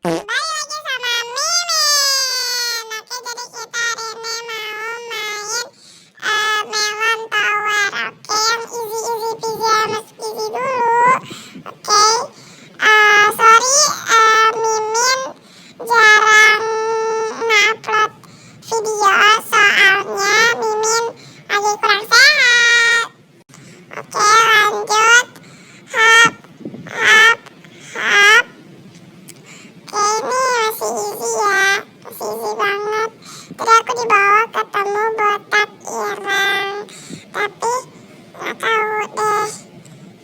Kembali lagi sama Mimin. Oke, jadi kita hari ini mau main Melon Tower. Oke, yang easy peasy sama squeezy dulu. Oke, sorry, Mimin jarang ngupload video soalnya Mimin lagi kurang sehat. Oke, lanjut. Hap, hap, hap. Oke, ini masih easy ya, masih easy banget. Tadi aku dibawa ketemu botak irang, tapi nggak tahu deh,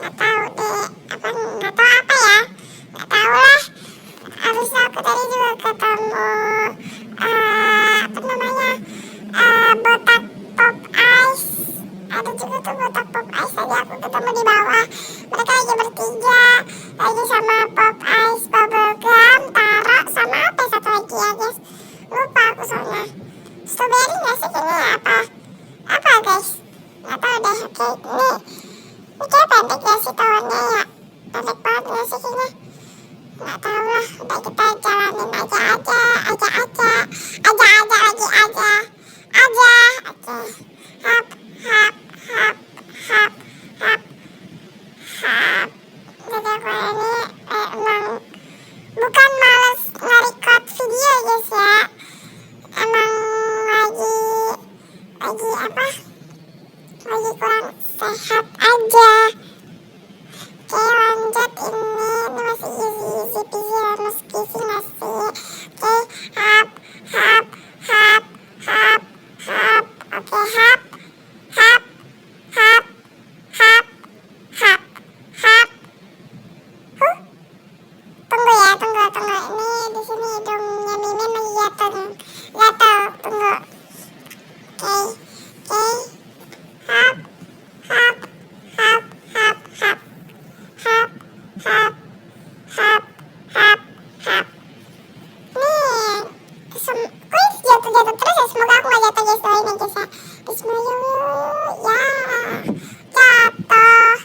nggak tahu apa ya, nggak tahu lah. Habis itu aku tadi juga ketemu apa namanya, botak pop ice. Ada juga tuh botak pop ice, tadi aku ketemu di bawah. Mereka lagi bertiga, lagi sama pop ice, bubble gum, taro, sama apa satu lagi ya guys, lupa aku soalnya. Strawberry nggak sih ini apa guys, nggak tahu deh. Oke, ini kayak pendek ya sih tahunnya ya, pendek banget nggak sih kayaknya, nggak tahu lah. Udah kita jalanin aja. Oke, oke, hap, hap, hap, hap, hap, hap. Jadi aku ini emang bukan males nge-record video guys ya, emang lagi apa, lagi kurang sehat aja. Oke, lanjut. Ini masih easy peasy lemon squeezy nggak sih? Oke, hap, hap, hap, hap, hap. Oke, hap, hap, hap, hap, hap, hap. Tunggu ya, tunggu. Ini di sini hidungnya Mimin lagi gatal. Tunggu. Oke. Hap, hap, hap, hap, hap, hap, hap, hap, hap, hap. Nih, kuis jatuh terus ya. Semoga aku nggak jatuh guys, doain ya guys ya. Bismillah. Ya, jatuh.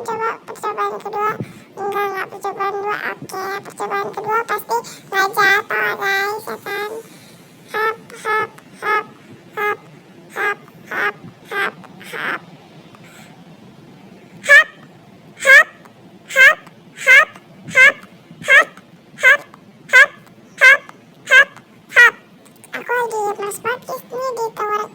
Coba percobaan kedua. Enggak percobaan dua. Oke, percobaan kedua pasti nggak jatuh guys ya kan. Hap, hap, hap, hap, hap, hap, hap, hap. Hap, hap, hap, hap, hap, hap, hap, hap, hap, hap, hap. Aku lagi males banget guys, ini di tower